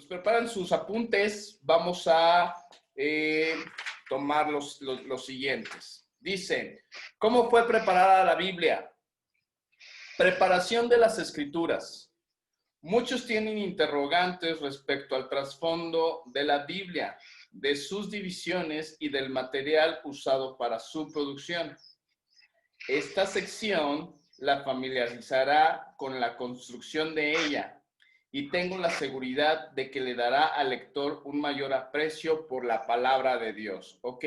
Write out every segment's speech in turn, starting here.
pues preparen sus apuntes. Vamos a tomar los siguientes. Dice, ¿cómo fue preparada la Biblia? Preparación de las Escrituras. Muchos tienen interrogantes respecto al trasfondo de la Biblia, de sus divisiones y del material usado para su producción. Esta sección la familiarizará con la construcción de ella y tengo la seguridad de que le dará al lector un mayor aprecio por la palabra de Dios. Ok,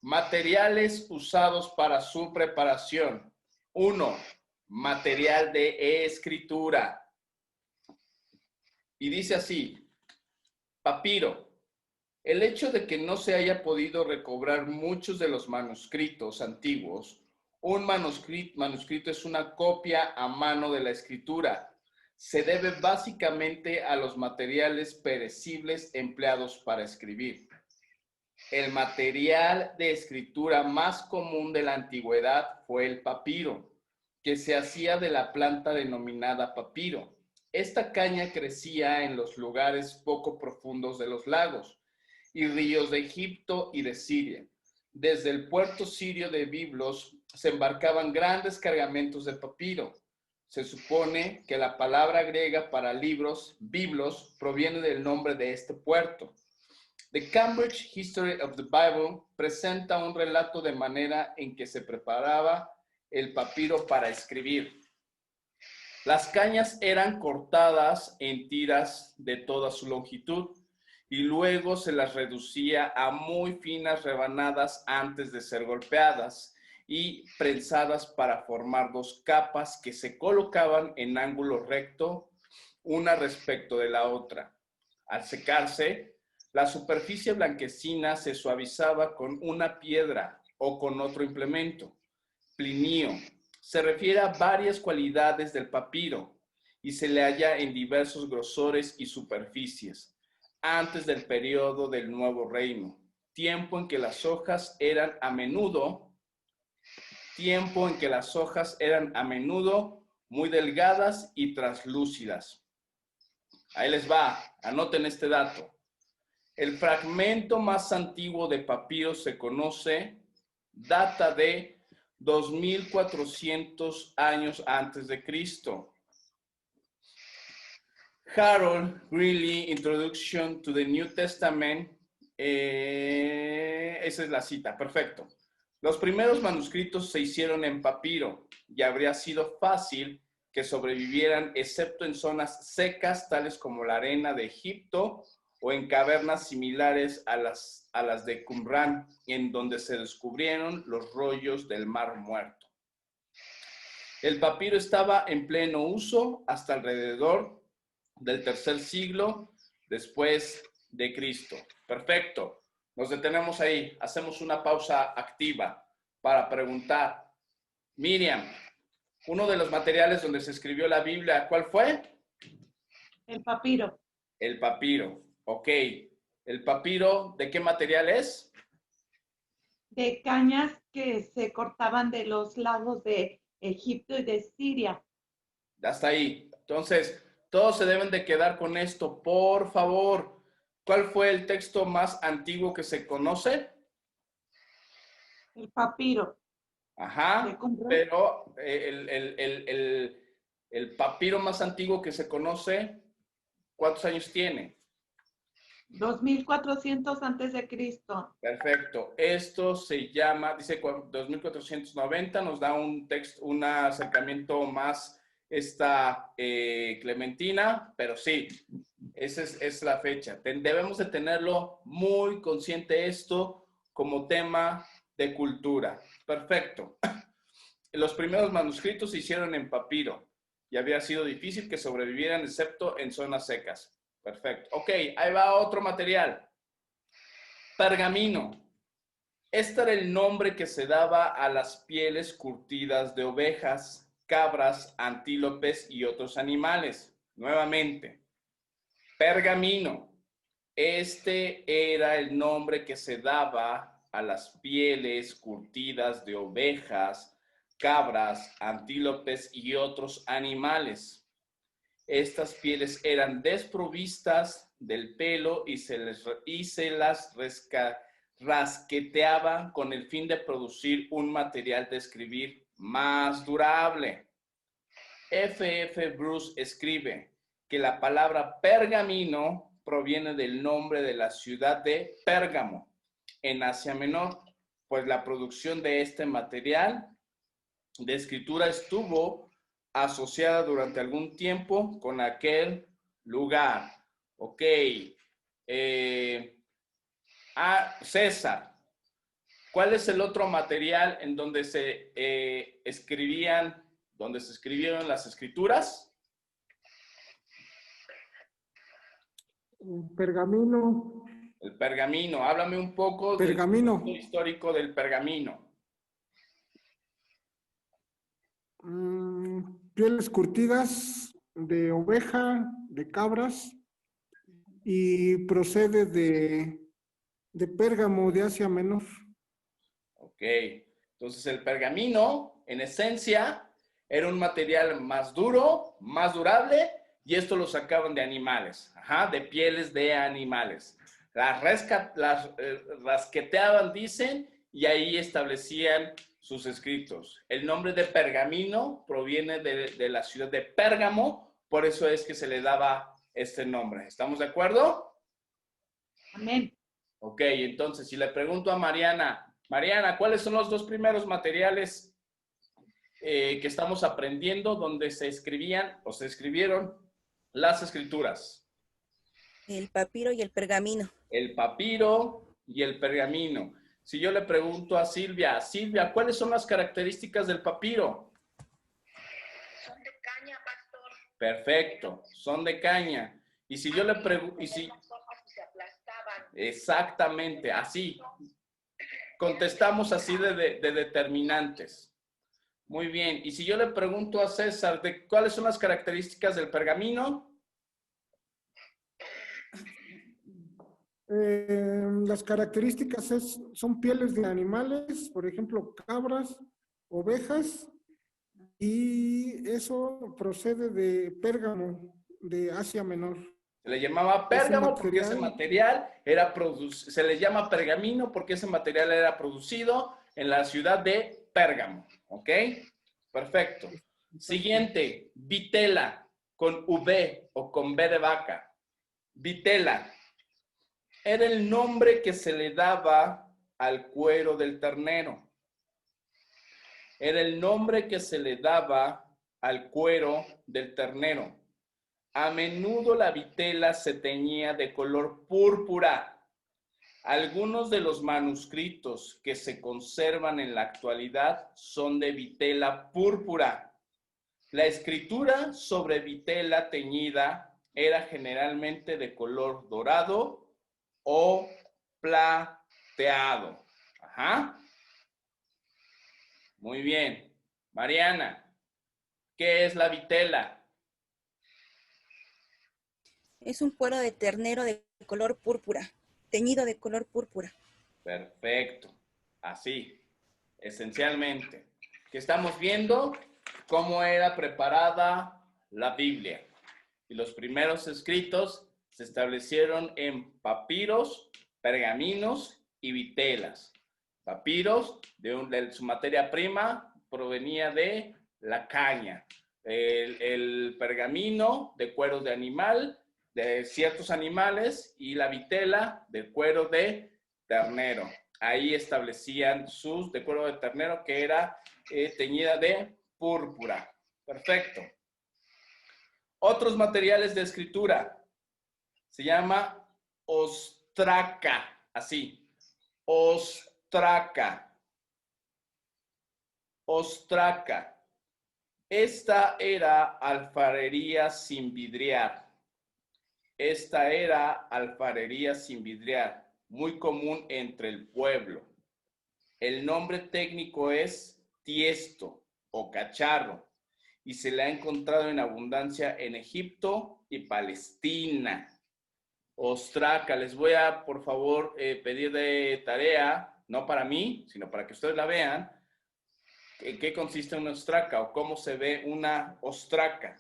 materiales usados para su preparación. 1. Material de escritura. Y dice así, papiro. El hecho de que no se haya podido recobrar muchos de los manuscritos antiguos, un manuscrito es una copia a mano de la escritura, se debe básicamente a los materiales perecibles empleados para escribir. El material de escritura más común de la antigüedad fue el papiro, que se hacía de la planta denominada papiro. Esta caña crecía en los lugares poco profundos de los lagos y ríos de Egipto y de Siria. Desde el puerto sirio de Biblos se embarcaban grandes cargamentos de papiro. Se supone que la palabra griega para libros, biblos, proviene del nombre de este puerto. The Cambridge History of the Bible presenta un relato de manera en que se preparaba el papiro para escribir. Las cañas eran cortadas en tiras de toda su longitud y luego se las reducía a muy finas rebanadas antes de ser golpeadas y prensadas para formar dos capas que se colocaban en ángulo recto una respecto de la otra. Al secarse, la superficie blanquecina se suavizaba con una piedra o con otro implemento. Plinio se refiere a varias cualidades del papiro y se le halla en diversos grosores y superficies, antes del periodo del Nuevo Reino, tiempo en que las hojas eran a menudo muy delgadas y translúcidas. Ahí les va, anoten este dato. El fragmento más antiguo de papiro se conoce, data de 2400 años antes de Cristo. Harold Greeley, Introduction to the New Testament. Esa es la cita, perfecto. Los primeros manuscritos se hicieron en papiro y habría sido fácil que sobrevivieran, excepto en zonas secas, tales como la arena de Egipto o en cavernas similares a las de Qumran, en donde se descubrieron los rollos del Mar Muerto. El papiro estaba en pleno uso hasta alrededor del tercer siglo después de Cristo. Perfecto. Nos detenemos ahí. Hacemos una pausa activa para preguntar. Miriam, uno de los materiales donde se escribió la Biblia, ¿cuál fue? El papiro. El papiro. Ok. ¿El papiro de qué material es? De cañas que se cortaban de los lagos de Egipto y de Siria. Hasta ahí. Entonces, todos se deben de quedar con esto, por favor. ¿Cuál fue el texto más antiguo que se conoce? El papiro. Ajá, pero el papiro más antiguo que se conoce, ¿cuántos años tiene? 2400 antes de Cristo. Perfecto. Esto se llama, dice 2490, nos da un texto, un acercamiento más Clementina, pero sí, esa es la fecha. Debemos de tenerlo muy consciente esto como tema de cultura. Perfecto. Los primeros manuscritos se hicieron en papiro y había sido difícil que sobrevivieran excepto en zonas secas. Perfecto. Ok, ahí va otro material. Pergamino. Este era el nombre que se daba a las pieles curtidas de ovejas, cabras, antílopes y otros animales. Nuevamente, pergamino. Este era el nombre que se daba a las pieles curtidas de ovejas, cabras, antílopes y otros animales. Estas pieles eran desprovistas del pelo y se las rasqueteaban con el fin de producir un material de escribir más durable. F.F. Bruce escribe que la palabra pergamino proviene del nombre de la ciudad de Pérgamo, en Asia Menor, pues la producción de este material de escritura estuvo asociada durante algún tiempo con aquel lugar. Ok. César, ¿cuál es el otro material en donde se escribieron las escrituras? Pergamino. El pergamino. Háblame un poco Pergamino. del histórico del pergamino. Pieles curtidas de oveja, de cabras, y procede de Pérgamo, de Asia Menor. Ok, entonces el pergamino, en esencia, era un material más duro, más durable, y esto lo sacaban de animales, de pieles de animales. Las rasqueteaban, dicen, y ahí establecían sus escritos. El nombre de pergamino proviene de la ciudad de Pérgamo, por eso es que se le daba este nombre. ¿Estamos de acuerdo? Amén. Ok, entonces si le pregunto a Mariana, ¿cuáles son los dos primeros materiales que estamos aprendiendo donde se escribían o se escribieron las escrituras? El papiro y el pergamino. El papiro y el pergamino. Si yo le pregunto a Silvia, ¿cuáles son las características del papiro? Son de caña, pastor. Perfecto, son de caña. Y si yo le pregunto, Las hojas se aplastaban. exactamente, así. Contestamos así de determinantes. Muy bien. Y si yo le pregunto a César, ¿cuáles son las características del pergamino? Las características son pieles de animales, por ejemplo, cabras, ovejas, y eso procede de Pérgamo, de Asia Menor. Se le llamaba pérgamo porque ese material era se le llama pergamino porque ese material era producido en la ciudad de Pérgamo. ¿Ok? Perfecto. Siguiente, vitela, con V o con B de vaca. Vitela. Era el nombre que se le daba al cuero del ternero. Era el nombre que se le daba al cuero del ternero. A menudo la vitela se teñía de color púrpura. Algunos de los manuscritos que se conservan en la actualidad son de vitela púrpura. La escritura sobre vitela teñida era generalmente de color dorado o plateado. Muy bien. Mariana, ¿qué es la vitela? Es un cuero de ternero de color púrpura, teñido de color púrpura. Perfecto. Así, esencialmente. Que estamos viendo cómo era preparada la Biblia. Y los primeros escritos se establecieron en papiros, pergaminos y vitelas. Papiros, de su materia prima, provenía de la caña. El pergamino de cuero de animal, de ciertos animales, y la vitela de cuero de ternero. Ahí establecían de cuero de ternero que era teñida de púrpura. Perfecto. Otros materiales de escritura. Se llama ostraca, así. Ostraca. Ostraca. Esta era alfarería sin vidriar. Esta era alfarería sin vidriar, muy común entre el pueblo. El nombre técnico es tiesto o cacharro y se le ha encontrado en abundancia en Egipto y Palestina. Ostraca, les voy a, por favor, pedir de tarea, no para mí, sino para que ustedes la vean, en qué consiste una ostraca o cómo se ve una ostraca.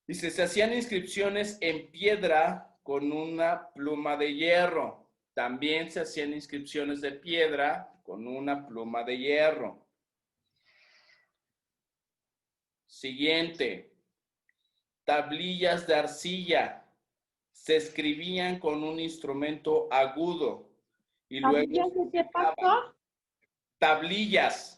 Dice, se hacían inscripciones en piedra con una pluma de hierro. También se hacían inscripciones de piedra con una pluma de hierro. Siguiente. Tablillas de arcilla. Se escribían con un instrumento agudo. Y luego ¿Tablillas de qué, pastor? tablillas.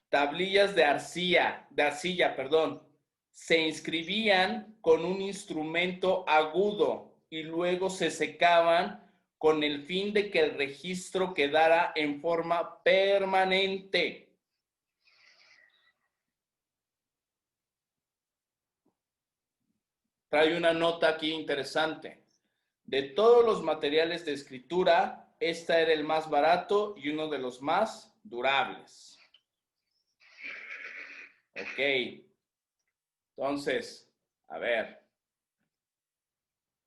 Tablillas de arcilla, perdón. Se inscribían con un instrumento agudo y luego se secaban con el fin de que el registro quedara en forma permanente. Trae una nota aquí interesante. De todos los materiales de escritura, este era el más barato y uno de los más durables. Ok. Entonces, a ver.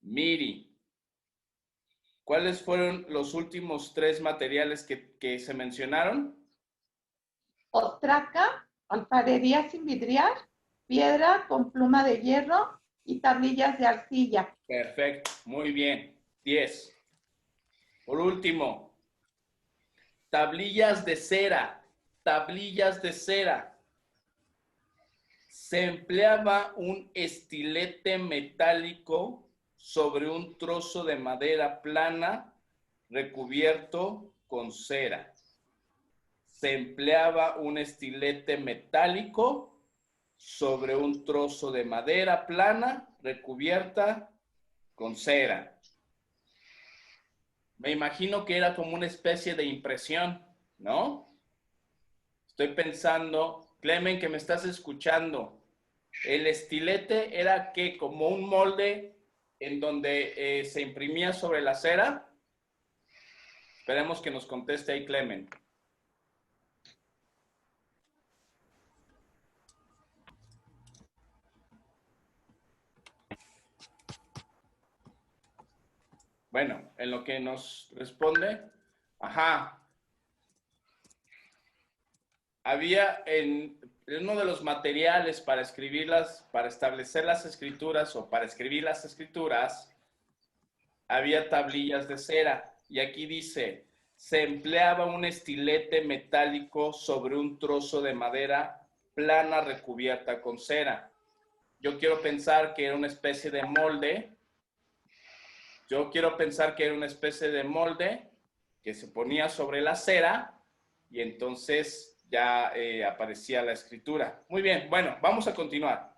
Miri, ¿cuáles fueron los últimos 3 materiales que se mencionaron? Ostraca, alfarería sin vidriar, piedra con pluma de hierro y tablillas de arcilla. Perfecto, muy bien. 10. Por último, tablillas de cera. Tablillas de cera. Se empleaba un estilete metálico sobre un trozo de madera plana recubierto con cera. Se empleaba un estilete metálico sobre un trozo de madera plana recubierta con cera. Me imagino que era como una especie de impresión, ¿no? Estoy pensando, Clemen, que me estás escuchando, el estilete era que como un molde en donde se imprimía sobre la cera. Esperemos que nos conteste ahí Clemen. Bueno, en lo que nos responde, ajá. Había en uno de los materiales para escribirlas, para establecer las escrituras o para escribir las escrituras, había tablillas de cera. Y aquí dice, se empleaba un estilete metálico sobre un trozo de madera plana recubierta con cera. Yo quiero pensar que era una especie de molde. Que se ponía sobre la cera y entonces ya aparecía la escritura. Muy bien, bueno, vamos a continuar.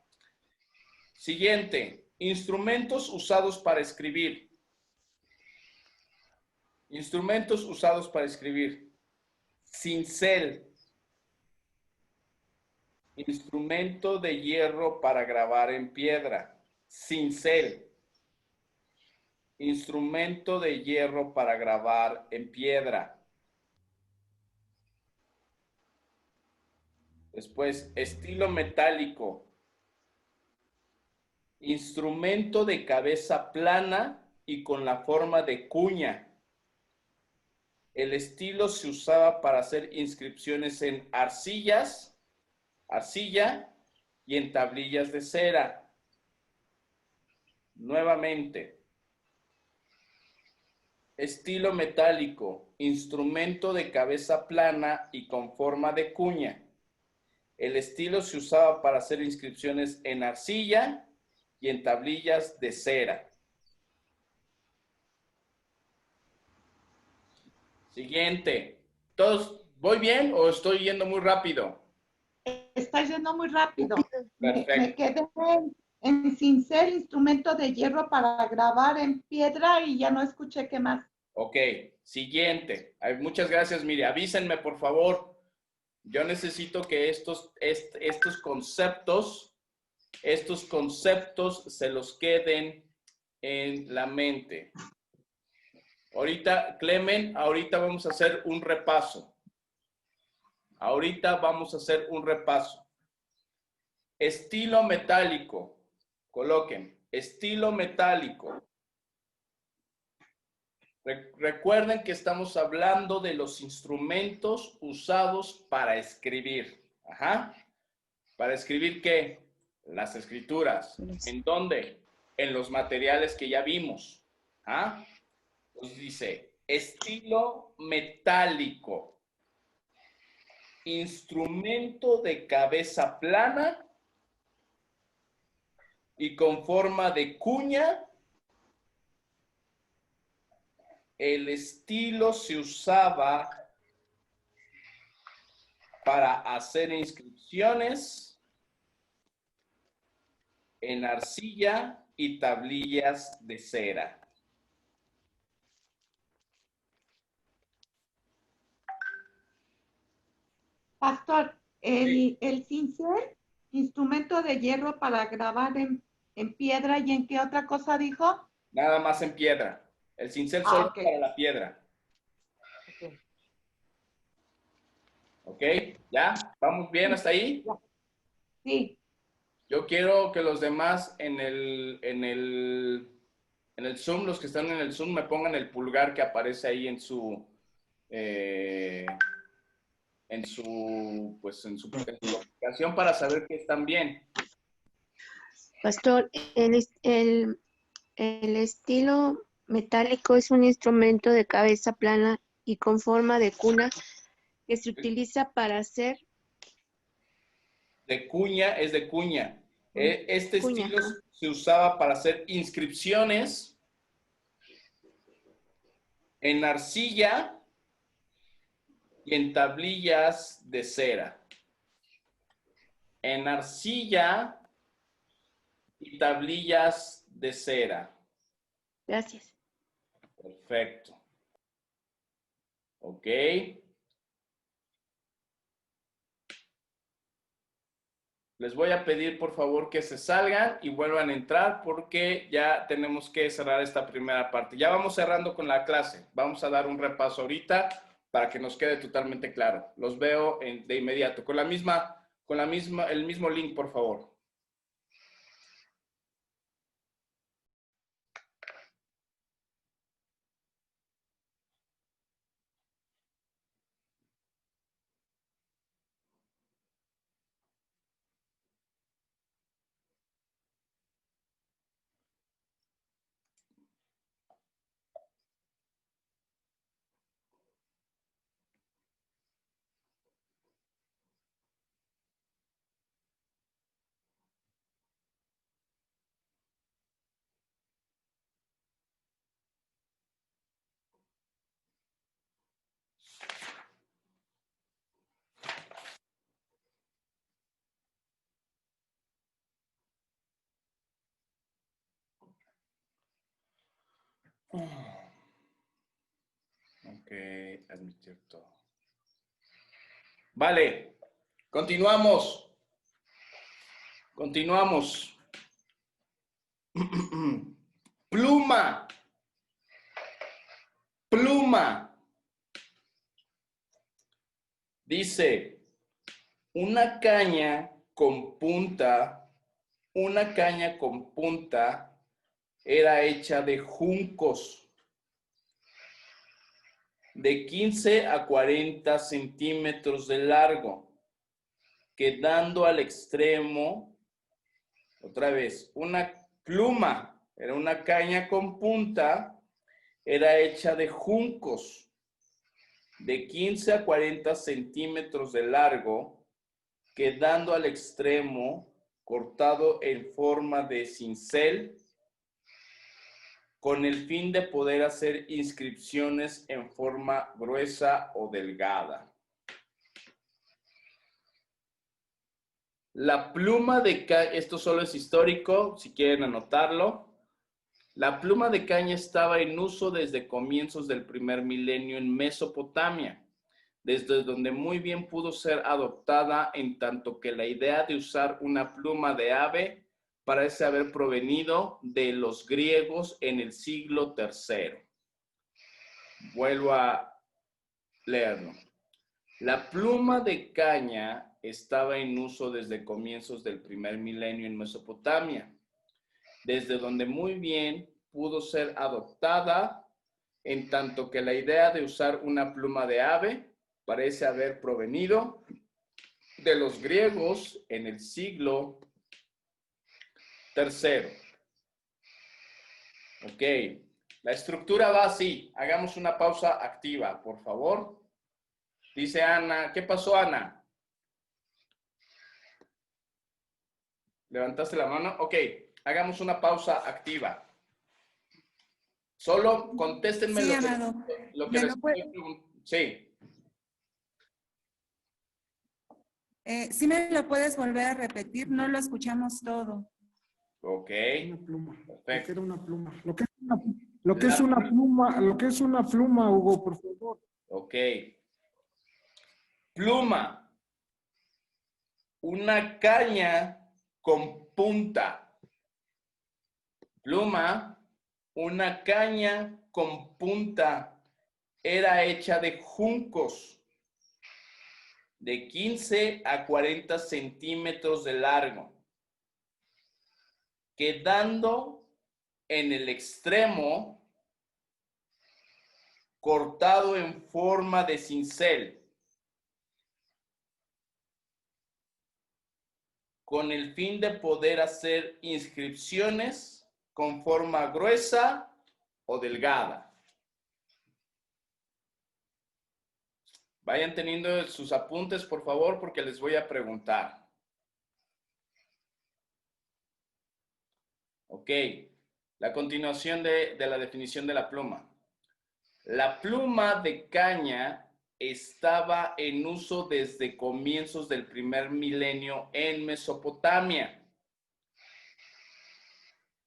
Siguiente, instrumentos usados para escribir. Instrumentos usados para escribir. Cincel. Instrumento de hierro para grabar en piedra. Cincel. Instrumento de hierro para grabar en piedra. Después, estilo metálico. Instrumento de cabeza plana y con la forma de cuña. El estilo se usaba para hacer inscripciones en arcilla y en tablillas de cera. Nuevamente. Estilo metálico, instrumento de cabeza plana y con forma de cuña. El estilo se usaba para hacer inscripciones en arcilla y en tablillas de cera. Siguiente. ¿Todos voy bien o estoy yendo muy rápido? Está yendo muy rápido. Me Perfecto. quedé en cincel, instrumento de hierro para grabar en piedra y ya no escuché qué más. Ok, siguiente. Ay, muchas gracias, mire. Avísenme, por favor. Yo necesito que estos conceptos se los queden en la mente. Ahorita, Clemen, ahorita vamos a hacer un repaso. Estilo metálico. Coloquen. Estilo metálico. Recuerden que estamos hablando de los instrumentos usados para escribir. Ajá. ¿Para escribir qué? Las escrituras. ¿En dónde? En los materiales que ya vimos. ¿Ah? Entonces dice, estilo metálico, instrumento de cabeza plana y con forma de cuña. El estilo se usaba para hacer inscripciones en arcilla y tablillas de cera. Pastor, el cincel, instrumento de hierro para grabar en piedra, ¿y en qué otra cosa dijo? Nada más en piedra. El cincel Ah, solo ok. para la piedra. Ok. ¿Ok? ¿Ya? ¿Vamos bien hasta ahí? Sí, Yo quiero que los demás en el Zoom, los que están en el Zoom, me pongan el pulgar que aparece ahí en su publicación para saber que están bien. Pastor, el estilo metálico es un instrumento de cabeza plana y con forma de cuna que se utiliza para hacer De cuña, es de cuña. Este cuña. estilo se usaba para hacer inscripciones en arcilla y en tablillas de cera. En arcilla y tablillas de cera. Gracias. Perfecto. Ok. Les voy a pedir por favor que se salgan y vuelvan a entrar porque ya tenemos que cerrar esta primera parte. Ya vamos cerrando con la clase. Vamos a dar un repaso ahorita para que nos quede totalmente claro. Los veo de inmediato. El mismo link, por favor. Ok, admitir todo. Vale, continuamos. Continuamos. Pluma. Pluma. Dice, una caña con punta era hecha de juncos de 15 a 40 centímetros de largo, quedando al extremo, otra vez, una pluma, era una caña con punta, era hecha de juncos de 15 a 40 centímetros de largo, quedando al extremo cortado en forma de cincel, con el fin de poder hacer inscripciones en forma gruesa o delgada. La pluma de caña, esto solo es histórico, si quieren anotarlo. La pluma de caña estaba en uso desde comienzos del primer milenio en Mesopotamia, desde donde muy bien pudo ser adoptada, en tanto que la idea de usar una pluma de ave parece haber provenido de los griegos en el siglo III. Vuelvo a leerlo. La pluma de caña estaba en uso desde comienzos del primer milenio en Mesopotamia, desde donde muy bien pudo ser adoptada, en tanto que la idea de usar una pluma de ave parece haber provenido de los griegos en el siglo III. Ok, la estructura va así. Hagamos una pausa activa, por favor. Dice Ana, ¿qué pasó, Ana? ¿Levantaste la mano? Ok, hagamos una pausa activa. Solo contéstenme Sí, lo amado. que ¿Me les lo puede- estoy preguntando. Sí. sí me lo puedes volver a repetir? No lo escuchamos todo. Ok, Una pluma. Lo que perfecto. era una pluma. Lo que es una pluma, lo que es una pluma, Hugo, por favor. Ok. Pluma. Una caña con punta. Pluma. Una caña con punta. Era hecha de juncos de 15 a 40 centímetros de largo, quedando en el extremo cortado en forma de cincel, con el fin de poder hacer inscripciones con forma gruesa o delgada. Vayan teniendo sus apuntes, por favor, porque les voy a preguntar. Ok, la continuación de la definición de la pluma. La pluma de caña estaba en uso desde comienzos del primer milenio en Mesopotamia.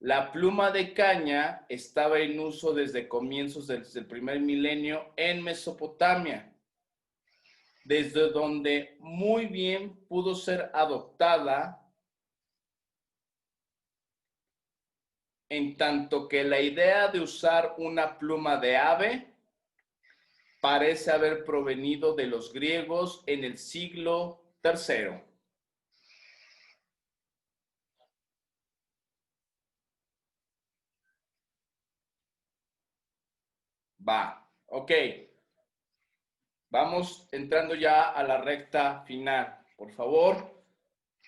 La pluma de caña estaba en uso desde comienzos del primer milenio en Mesopotamia, desde donde muy bien pudo ser adoptada, en tanto que la idea de usar una pluma de ave parece haber provenido de los griegos en el siglo III. Va, ok. Vamos entrando ya a la recta final. Por favor,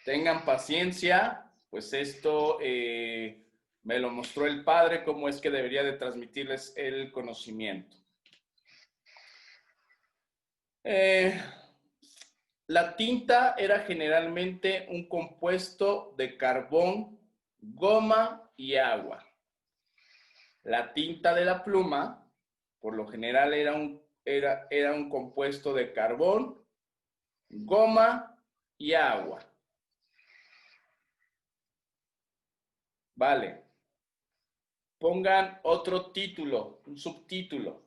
tengan paciencia, pues esto me lo mostró el padre, cómo es que debería de transmitirles el conocimiento. La tinta era generalmente un compuesto de carbón, goma y agua. La tinta de la pluma, por lo general, era un compuesto de carbón, goma y agua. Vale. Pongan otro título, un subtítulo.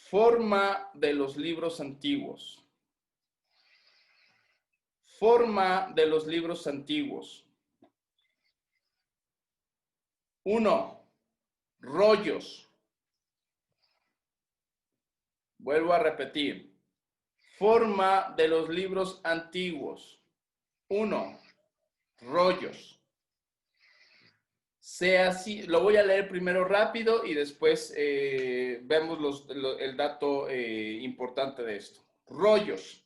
Forma de los libros antiguos. Forma de los libros antiguos. 1. Rollos. Vuelvo a repetir. Forma de los libros antiguos. 1. Rollos. Sea así, lo voy a leer primero rápido y después vemos el dato importante de esto. Rollos.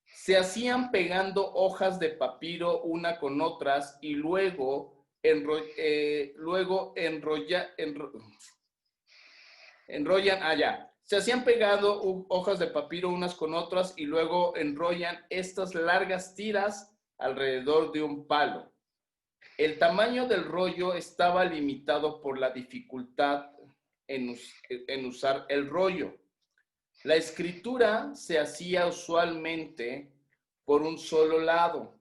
Se hacían pegando hojas de papiro una con otras y luego enrollan allá. Se hacían pegando hojas de papiro unas con otras y luego enrollan estas largas tiras alrededor de un palo. El tamaño del rollo estaba limitado por la dificultad en usar el rollo. La escritura se hacía usualmente por un solo lado.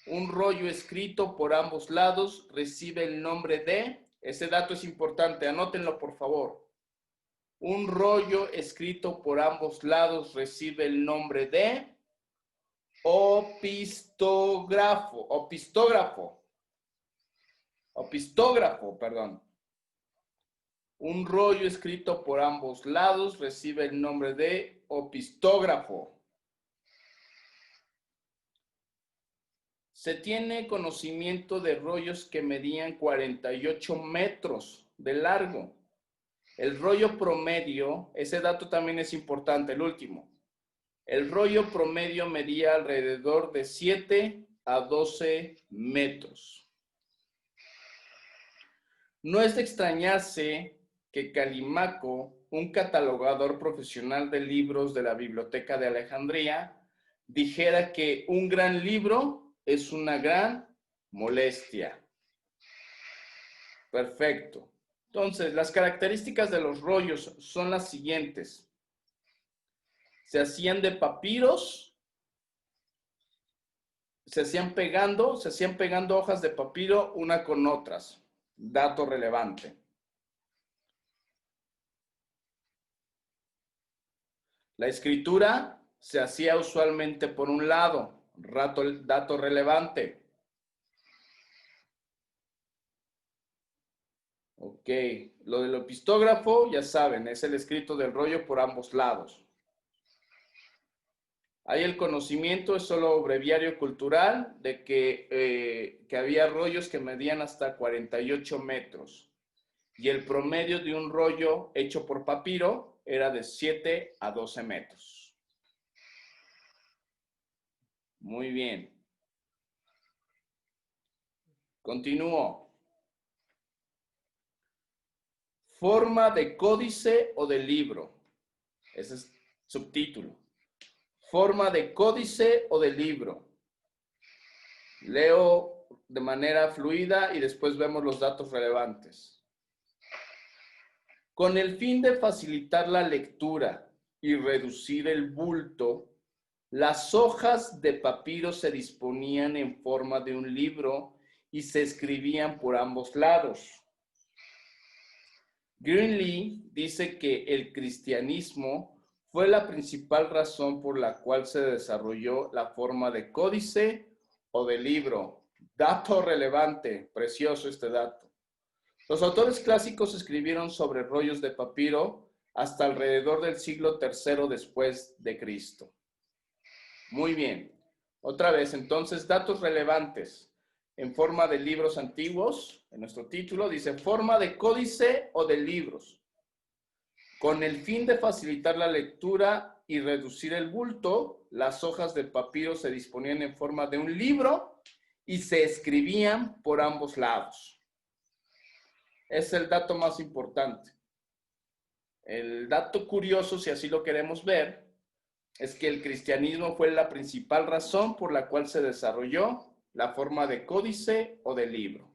Un rollo escrito por ambos lados recibe el nombre de, ese dato es importante, anótenlo por favor. Un rollo escrito por ambos lados recibe el nombre de opistógrafo, perdón. Un rollo escrito por ambos lados recibe el nombre de opistógrafo. Se tiene conocimiento de rollos que medían 48 metros de largo El rollo promedio, ese dato también es importante, el último. El rollo promedio medía alrededor de 7 a 12 metros. No es de extrañarse que Calímaco, un catalogador profesional de libros de la Biblioteca de Alejandría, dijera que un gran libro es una gran molestia. Perfecto. Entonces, las características de los rollos son las siguientes. Se hacían de papiros, se hacían pegando hojas de papiro una con otras. Dato relevante. La escritura se hacía usualmente por un lado. Dato relevante. Ok, lo del epistógrafo, ya saben, es el escrito del rollo por ambos lados. Ahí el conocimiento es solo breviario cultural de que había rollos que medían hasta 48 metros. Y el promedio de un rollo hecho por papiro era de 7 a 12 metros. Muy bien. Continúo. Forma de códice o de libro. Ese es subtítulo. Forma de códice o de libro. Leo de manera fluida y después vemos los datos relevantes. Con el fin de facilitar la lectura y reducir el bulto, las hojas de papiro se disponían en forma de un libro y se escribían por ambos lados. Greenlee dice que el cristianismo fue la principal razón por la cual se desarrolló la forma de códice o de libro. Dato relevante, precioso este dato. Los autores clásicos escribieron sobre rollos de papiro hasta alrededor del siglo III después de Cristo. Muy bien. Otra vez, entonces, datos relevantes en forma de libros antiguos. En nuestro título dice forma de códice o de libros. Con el fin de facilitar la lectura y reducir el bulto, las hojas de papiro se disponían en forma de un libro y se escribían por ambos lados. Es el dato más importante. El dato curioso, si así lo queremos ver, es que el cristianismo fue la principal razón por la cual se desarrolló la forma de códice o de libro.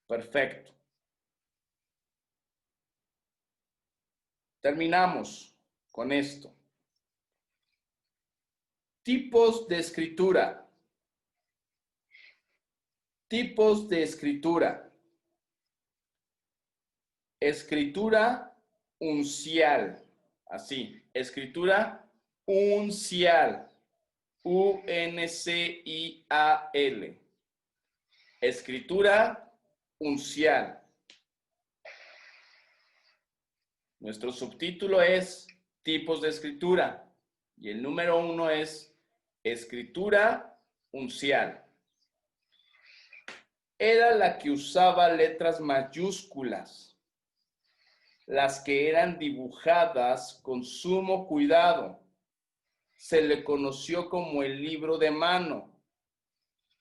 Perfecto. Terminamos con esto. Tipos de escritura. Tipos de escritura. Escritura uncial. Así, escritura uncial. U-N-C-I-A-L. Escritura uncial. Nuestro subtítulo es tipos de escritura y el número 1 es escritura uncial. Era la que usaba letras mayúsculas, las que eran dibujadas con sumo cuidado. Se le conoció como el libro de mano.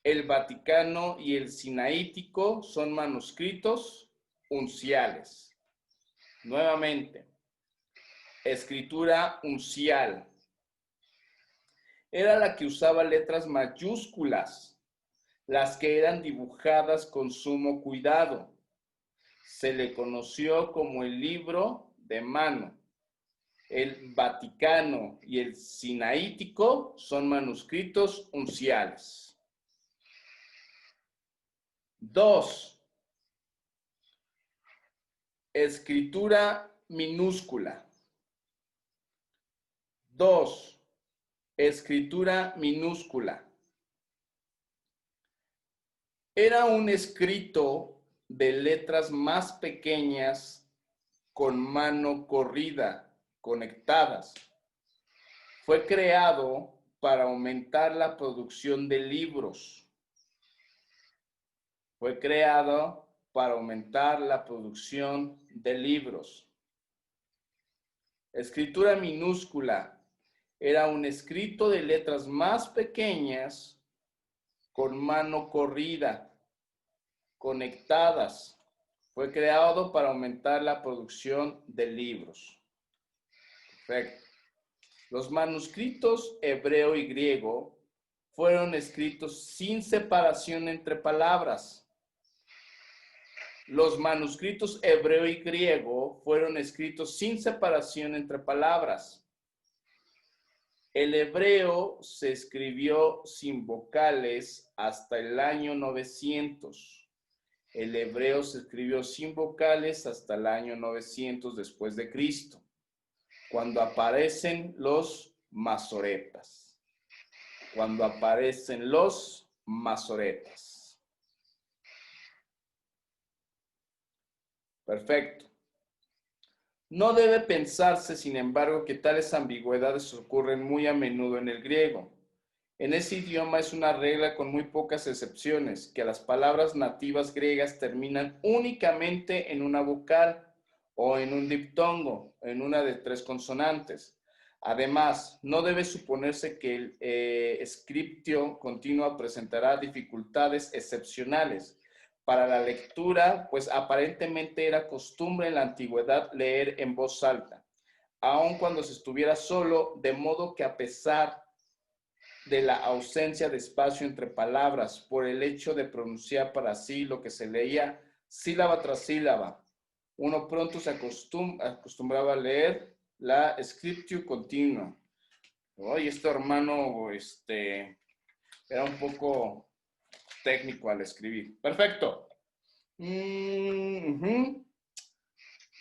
El Vaticano y el Sinaítico son manuscritos unciales. Nuevamente, escritura uncial. Era la que usaba letras mayúsculas, las que eran dibujadas con sumo cuidado. Se le conoció como el libro de mano. El Vaticano y el Sinaítico son manuscritos unciales. 2. Escritura minúscula. 2. Escritura minúscula. Era un escrito de letras más pequeñas con mano corrida, conectadas. Fue creado para aumentar la producción de libros. Fue creado para aumentar la producción de libros. Escritura minúscula era un escrito de letras más pequeñas con mano corrida, conectadas. Fue creado para aumentar la producción de libros. Perfecto. Los manuscritos hebreo y griego fueron escritos sin separación entre palabras. Los manuscritos hebreo y griego fueron escritos sin separación entre palabras. El hebreo se escribió sin vocales hasta el año 900. El hebreo se escribió sin vocales hasta el año 900 después de Cristo, cuando aparecen los masoretas. Cuando aparecen los masoretas. Perfecto. No debe pensarse, sin embargo, que tales ambigüedades ocurren muy a menudo en el griego. En ese idioma es una regla con muy pocas excepciones, que las palabras nativas griegas terminan únicamente en una vocal o en un diptongo, en una de 3 consonantes. Además, no debe suponerse que el scriptio continuo presentará dificultades excepcionales para la lectura, pues aparentemente era costumbre en la antigüedad leer en voz alta, aun cuando se estuviera solo, de modo que a pesar de la ausencia de espacio entre palabras, por el hecho de pronunciar para sí lo que se leía sílaba tras sílaba, uno pronto se acostumbraba a leer la scriptio continua. Oye, este hermano era un poco técnico al escribir. Perfecto.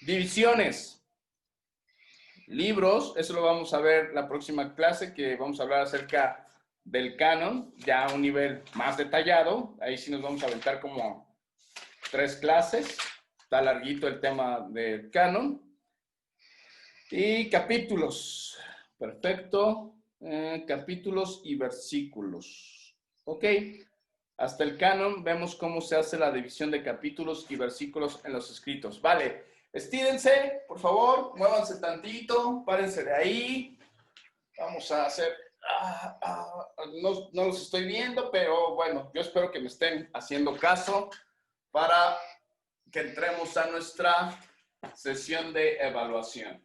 Divisiones. Libros, eso lo vamos a ver la próxima clase, que vamos a hablar acerca del canon, ya a un nivel más detallado. Ahí sí nos vamos a aventar como 3 clases. Está larguito el tema del canon. Y capítulos. Perfecto. Capítulos y versículos. Ok. Hasta el canon vemos cómo se hace la división de capítulos y versículos en los escritos. Vale. Estírense, por favor. Muévanse tantito. Párense de ahí. Vamos a hacer... no los estoy viendo, pero bueno, yo espero que me estén haciendo caso para que entremos a nuestra sesión de evaluación.